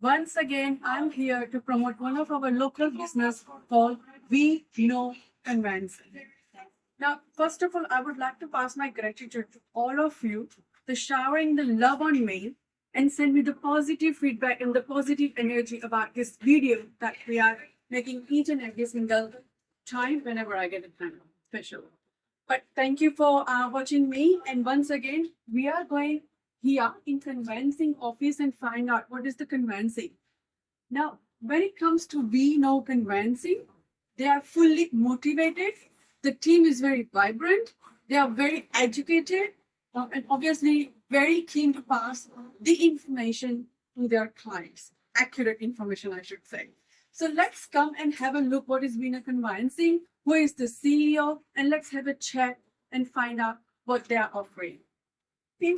Once again, I'm here to promote one of our local business called We Know Conveyancing. Now, first of all, I would like to pass my gratitude to all of you for showering the love on me and send me the positive feedback and the positive energy about this video that we are making each and every single time whenever I get a time special. But thank you for watching me. And once again, we are going here in conveyancing office and find out what is the conveyancing. Now, when it comes to We Know Conveyancing, they are fully motivated. The team is very vibrant. They are very educated and obviously very keen to pass the information to their clients. Accurate information, I should say. So let's come and have a look what is We Know Conveyancing, who is the CEO, and let's have a chat and find out what they are offering. Okay.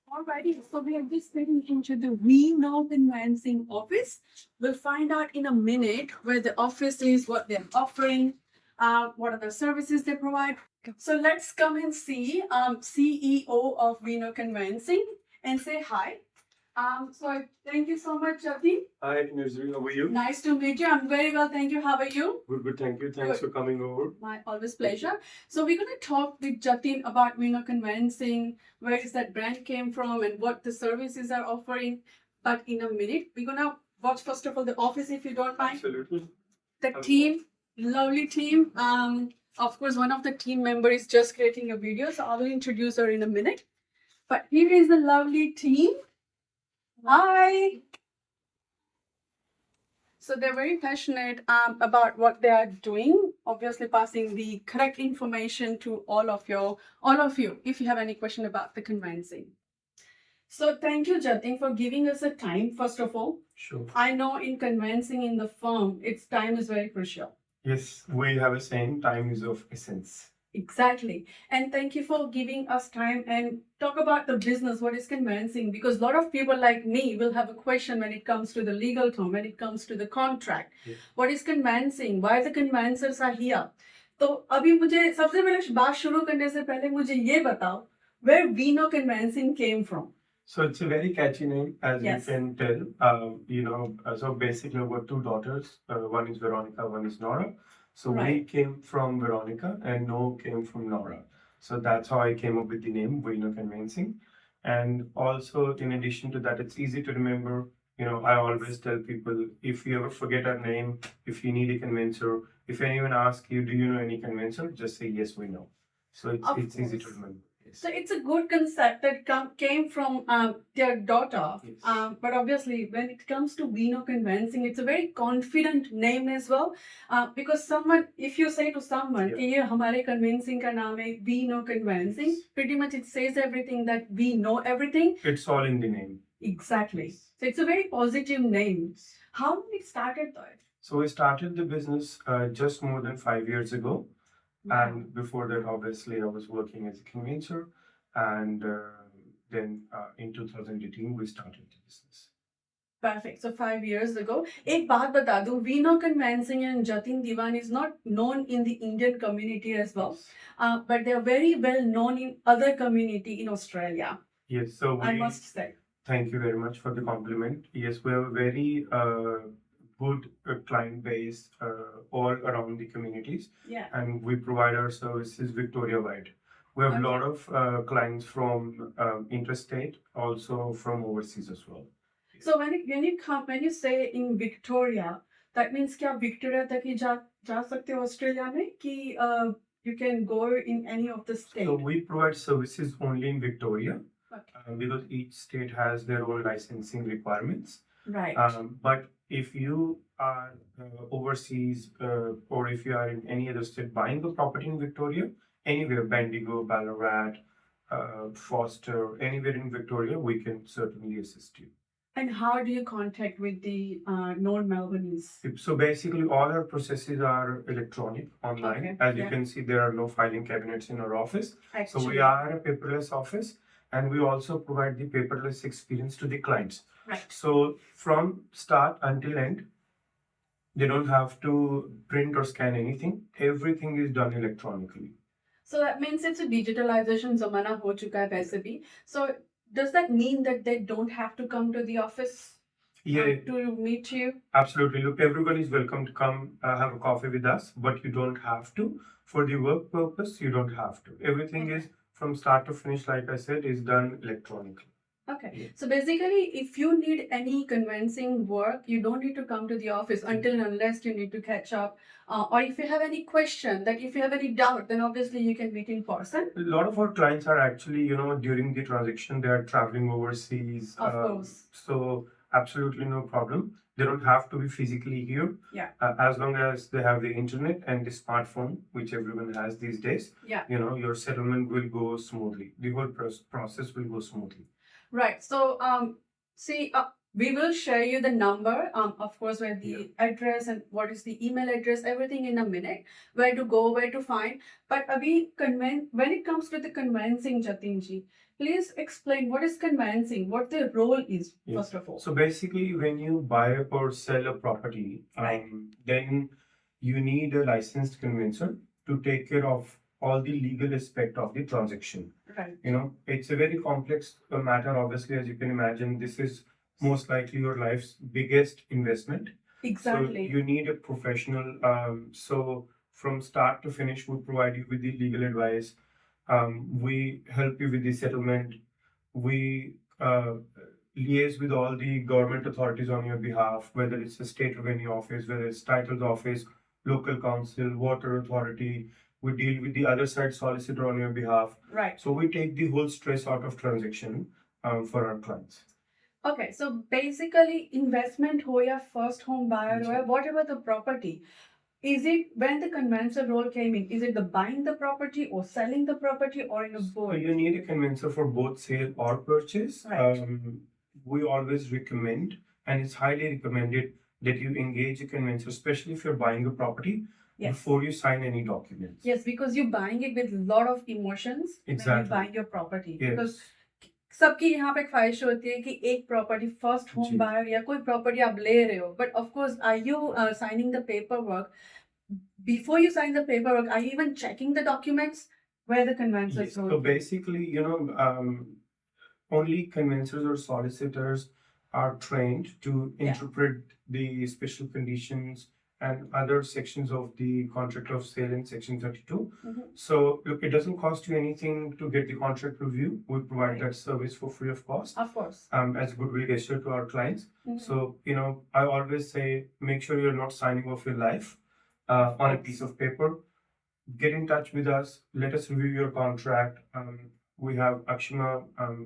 Alrighty, so we are just getting into the We Know Conveyancing office. We'll find out in a minute where the office is, what they're offering, what are the services they provide. So let's come and see CEO of We Know Conveyancing and say hi. So thank you so much, Jatin. Hi, Nursery. How are you? Nice to meet you. I'm very well, thank you. How are you? Good. Thank you. Thanks for coming over. My always pleasure. So we're going to talk with Jatin about We Know Conveyancing, where is that brand came from and what the services are offering. But in a minute, we're going to watch first of all the office if you don't mind. Absolutely. The team, lovely team. Of course, one of the team members is just creating a video, so I will introduce her in a minute. But here is the lovely team. Hi. So they're very passionate about what they are doing. Obviously, passing the correct information to all of you. If you have any question about the conveyancing. So thank you, Jatin, for giving us a time. First of all, Sure. I know in conveyancing in the firm, its time is very crucial. Yes, we have a saying, time is of essence. Exactly. And thank you for giving us time and talk about the business, what is conveyancing, because a lot of people like me will have a question when it comes to the legal term, when it comes to the contract. Yeah. What is conveyancing? Why the conveyancers are here? तो अभी मुझे सबसे पहले बात शुरू करने से पहले मुझे ये बताओ where We Know Conveyancing came from. So it's a very catchy name, as Yes. you can tell. So basically, I've got two daughters. One is Veronica, one is Nora. So we Right. came from Veronica, and No came from Nora. So that's how I came up with the name We Know Conveyancing. And also, in addition to that, it's easy to remember. I always tell people, if you ever forget our name, if you need a conveyancer, if anyone asks you, do you know any conveyancer? Just say, yes, we know. So Of it's easy to course. remember. Yes. So it's a good concept that came from their daughter. Yes. But obviously, when it comes to We Know Conveyancing, it's a very confident name as well. Because if you say to someone, Yeah. कि ये हमारे conveyancing का नाम है We Know Conveyancing, Yes. pretty much it says everything that we know everything. It's all in the name. Exactly. So it's a very positive name. How did it started though? So we started the business just more than 5 years ago. Wow. And before that, obviously, I was working as a conveyancer. And then in 2018, we started the business. Perfect. So 5 years ago. एक बात बता दूं, We Know Conveyancing and Jatin Diwan is not known in the Indian community as well, but they are very well known in other community in Australia. Yes, so I must say. Thank you very much for the compliment. Yes, we have a very good client base all around the communities. Yeah. And we provide our services Victoria-wide. We have a lot of clients from interstate, also from overseas as well. So when you say in Victoria, that means क्या Victoria तक ही जा सकते हो Australia में कि you can go in any of the states? So we provide services only in Victoria. Okay. Because each state has their own licensing requirements. Right. But if you are overseas or if you are in any other state buying a property in Victoria, anywhere, Bendigo, Ballarat, Foster, anywhere in Victoria, we can certainly assist you. And how do you contact with the non-Melbourneys? So basically, all our processes are electronic, online. Okay. As you Yeah. can see, there are no filing cabinets in our office. Actually. So we are a paperless office, and we also provide the paperless experience to the clients. Right. So from start until end, they don't have to print or scan anything. Everything is done electronically. So that means it's a digitalization zamana ho chuka hai वैसे भी. So does that mean that they don't have to come to the office Yeah, to meet you? absolutely. Look, everyone is welcome to come have a coffee with us, but you don't have to. For the work purpose, you don't have to. Everything is from start to finish, like I said, is done electronically. Okay. Yeah. So basically, if you need any convincing work, you don't need to come to the office until and unless you need to catch up. Or if you have any question, that if you have any doubt, then obviously you can meet in person. A lot of our clients are actually, during the transaction, they are traveling overseas. Of course. So absolutely no problem. They don't have to be physically here. Yeah. As long as they have the internet and the smartphone, which everyone has these days, Yeah. your settlement will go smoothly. The whole process will go smoothly. Right. So, see, we will share you the number, of course, where the address and what is the email address, everything in a minute, where to go, where to find. But when it comes to the conveyancing, Jatinji, please explain what is conveyancing, what the role is, first of all. So basically, when you buy or sell a property, then you need a licensed conveyancer to take care of all the legal aspect of the transaction. Right. It's a very complex matter. Obviously, as you can imagine, this is most likely your life's biggest investment. Exactly. So you need a professional. So from start to finish, we provide you with the legal advice. We help you with the settlement. We liaise with all the government authorities on your behalf, whether it's the state revenue office, whether it's titles office, local council, water authority. We deal with the other side solicitor on your behalf. Right. So we take the whole stress out of transaction for our clients. Okay, so basically, investment ho ya first home buyer ho ya whatever the property, is it when the conveyancer role came in? Is it the buying the property or selling the property or in a both? So you need a conveyancer for both sale or purchase. Right. We always recommend, and it's highly recommended, that you engage a conveyancer, especially if you're buying a property, before you sign any documents. Yes, because you're buying it with a lot of emotions when Exactly. you're buying your property. Yes. Because सबकी यहाँ पे ख्वाहिश होती है कि एक property first home जी. Buyer या कोई प्रॉपर्टी आप ले रहे हो but of course are you signing the paperwork before you sign the paperwork, are you even checking the documents where the conveyancer Yes. So basically, only conveyancers or solicitors are trained to interpret the special conditions and other sections of the contract of sale in section 32. So look, it doesn't cost you anything to get the contract review. We provide that service for free of cost. Of course. As a goodwill gesture to our clients. So, I always say, make sure you're not signing off your life on a piece of paper. Get in touch with us. Let us review your contract. We have Akshima,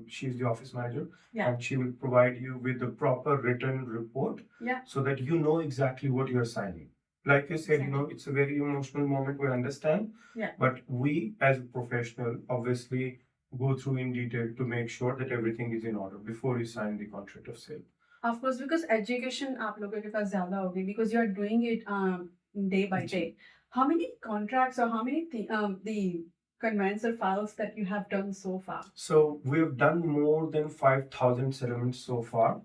she's the office manager, and she will provide you with the proper written report so that you know exactly what you're signing. Like you said, it's a very emotional moment, we understand. But we, as a professional, obviously go through in detail to make sure that everything is in order before you sign the contract of sale. Of course, because education आप लोगों के पास ज़्यादा होगी, because you are doing it day by day. How many contracts or how many the conveyancer files that you have done so far? So we've done more than 5,000 settlements so far,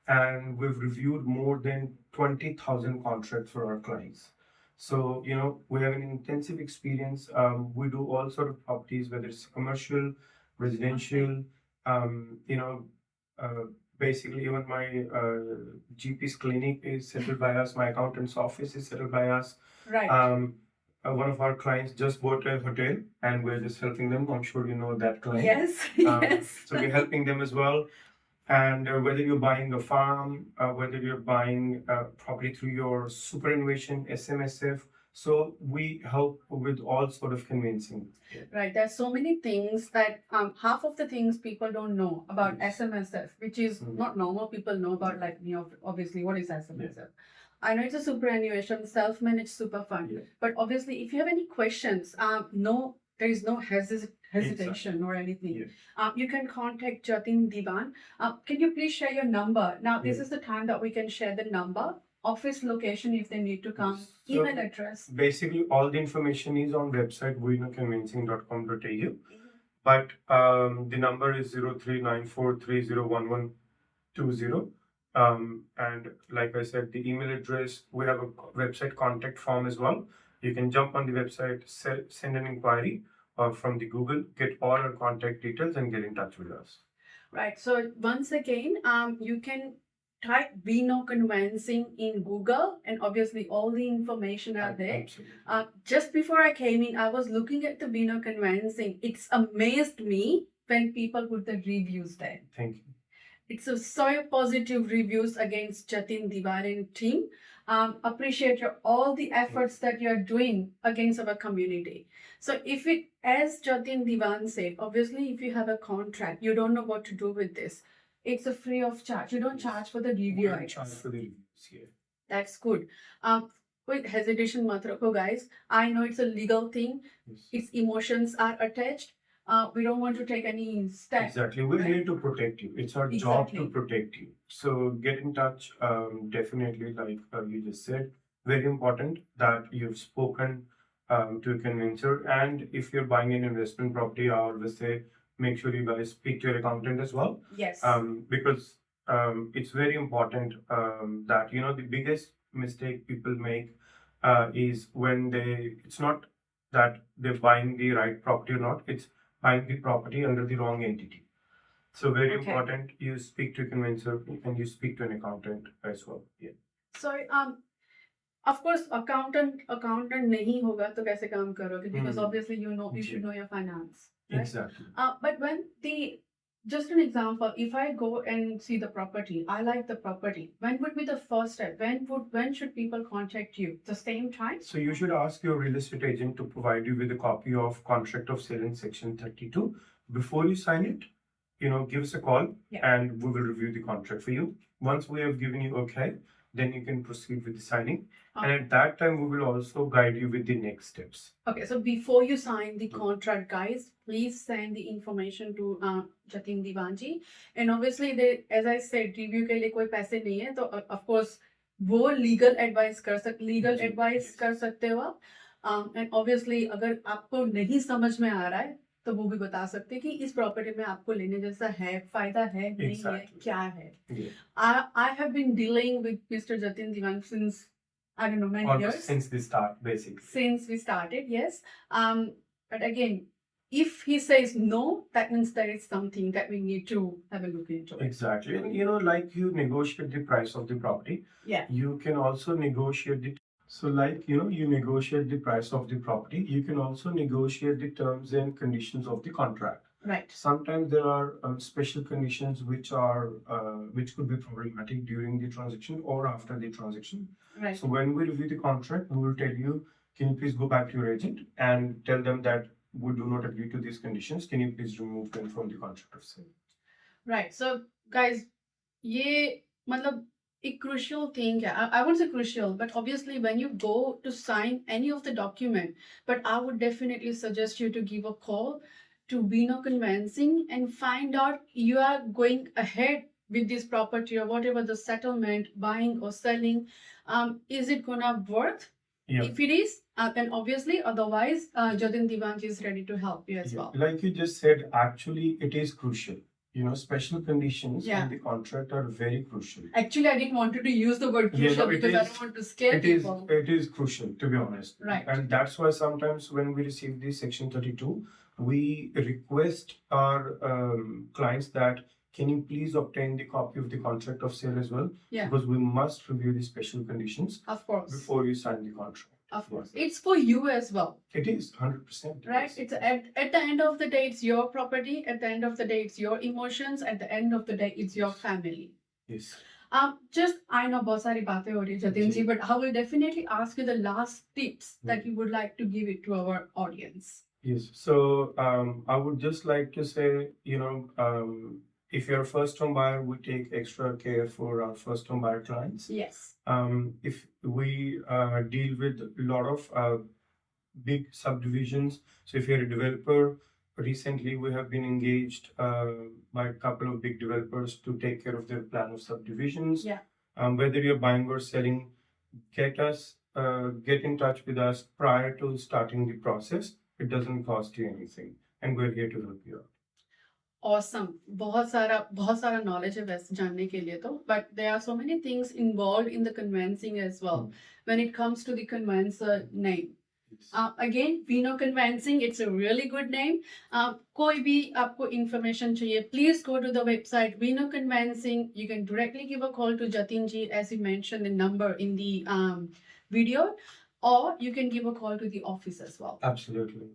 and we've reviewed more than 20,000 contracts for our clients. So, we have an intensive experience. We do all sort of properties, whether it's commercial, residential, basically even my GP's clinic is settled by us. My accountant's office is settled by us. Right. One of our clients just bought a hotel and we're just helping them. I'm sure you know that client. Yes, yes. So we're helping them as well. And whether you're buying a farm, whether you're buying property through your superannuation, SMSF, so we help with all sort of conveyancing. Right. There's so many things that half of the things people don't know about SMSF, which is not normal. People know about, like, obviously, what is SMSF? I know it's a superannuation, self-managed super fund. But obviously, if you have any questions, there is no hesitation or anything. You can contact Jatin Divan. Can you please share your number? Now, this is the time that we can share the number, office location if they need to come, email address. Basically, all the information is on website weknowconveyancing.com.au. But the number is 0394301120. And like I said, the email address, we have a website contact form as well. You can jump on the website, send an inquiry, or from the Google, get all our contact details and get in touch with us. Right. So once again, you can type We Know Conveyancing in Google, and obviously all the information are there. Absolutely. Just before I came in, I was looking at the We Know Conveyancing. It's amazed me when people put the reviews there. Thank you. It's a so positive reviews against Jatin Diwan and team. Appreciate all the efforts that you are doing against our community. So if it, as Jatin Diwan said, obviously if you have a contract, you don't know what to do with this. It's a free of charge. You don't charge for the We review. don't charge for the reviews here. That's good. With hesitation, mat rakho, guys. I know it's a legal thing. Yes. Its emotions are attached. We don't want to take any steps. Exactly. We're right? here to protect you. It's our job to protect you. So get in touch. Definitely, like you just said, very important that you've spoken to a convincer. And if you're buying an investment property, I always say make sure you guys speak to your accountant as well. Yes. Because it's very important that the biggest mistake people make is when it's not that they're buying the right property or not. It's buying the property under the wrong entity. So very Okay. important you speak to a convincer and you speak to an accountant as well. Yeah. So of course accountant नहीं होगा तो कैसे काम करोगे, because obviously you should know your finance, right? Exactly. But when just an example, if I go and see the property, I like the property, when would be the first step? When should people contact you? The same time? So you should ask your real estate agent to provide you with a copy of contract of sale in section 32 before you sign it. Give us a call. Yeah. And we will review the contract for you. Once we have given you okay, then you can proceed with the signing. And at that time, we will also guide you with the next steps. Okay, so before you sign the contract, guys, please send the information to Jatin Diwanji. And obviously, as I said, review के लिए कोई पैसे नहीं है, तो of course वो legal advice कर सकते हो आप. And obviously, अगर आपको नहीं समझ में आ रहा है, तो वो भी बता सकते हैं कि इस प्रॉपर्टी में आपको लेने जैसा है, फायदा है, नहीं है, क्या है. I have been dealing with Mr. Jatin Diwan since, I don't know, many years. Since the start, basically. Since we started, yes. But again, if he says no, that means there is something that we need to have a look into. Exactly. And like you negotiate the price of the property. Yeah. You can also negotiate the So like, you negotiate the price of the property. You can also negotiate the terms and conditions of the contract. Right. Sometimes there are special conditions which could be problematic during the transaction or after the transaction. Right. So when we review the contract, we will tell you, can you please go back to your agent and tell them that we do not agree to these conditions. Can you please remove them from the contract of sale? Right. So guys, ये मतलब a crucial thing. I won't say crucial, but obviously when you go to sign any of the document, but I would definitely suggest you to give a call to We Know Conveyancing and find out you are going ahead with this property or whatever the settlement, buying or selling, is it gonna worth? Yeah. If it is, then obviously, otherwise, Jatin Diwanji is ready to help you as well. Like you just said, actually, it is crucial. Special conditions in the contract are very crucial. Actually, I didn't want to use the word crucial because I don't want to scare people. It is crucial, to be honest. Right. And that's why sometimes when we receive the Section 32, we request our clients that, can you please obtain the copy of the contract of sale as well? Yeah. Because we must review the special conditions. Of course. Before you sign the contract. Of course. It's for you as well. It is 100%. Right? It's at the end of the day, it's your property. At the end of the day, it's your emotions. At the end of the day, it's your family. Yes. Just, I know बहुत सारी बातें हो रही Jatin ji, but I will definitely ask you the last tips that you would like to give it to our audience. Yes. So I would just like to say, if you're a first home buyer, we take extra care for our first home buyer clients. Yes. If we deal with a lot of big subdivisions, so if you're a developer, recently we have been engaged by a couple of big developers to take care of their plan of subdivisions. Yeah. Whether you're buying or selling, get in touch with us prior to starting the process. It doesn't cost you anything, and we're here to help you out. Awesome. बहुत सारा knowledge है वैसे जानने के लिए तो, but there are so many things involved in the conveyancing as well. When it comes to the conveyancer name, Again, We Know Conveyancing, it's a really good name. कोई भी आपको information चाहिए, please go to the website We Know Conveyancing. You can directly give a call to Jatin ji as he mentioned the number in the video, or you can give a call to the office as well. Absolutely.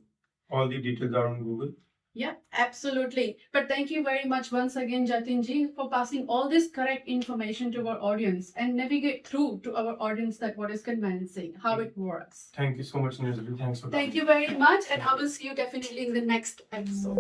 All the details are on Google. Yeah, absolutely. But thank you very much once again, Jatin ji, for passing all this correct information to our audience and navigate through to our audience that what is conveyancing, how it works. Thank you so much, Nirjali. Thanks for Thank coming. you very much, and I will see you definitely in the next episode.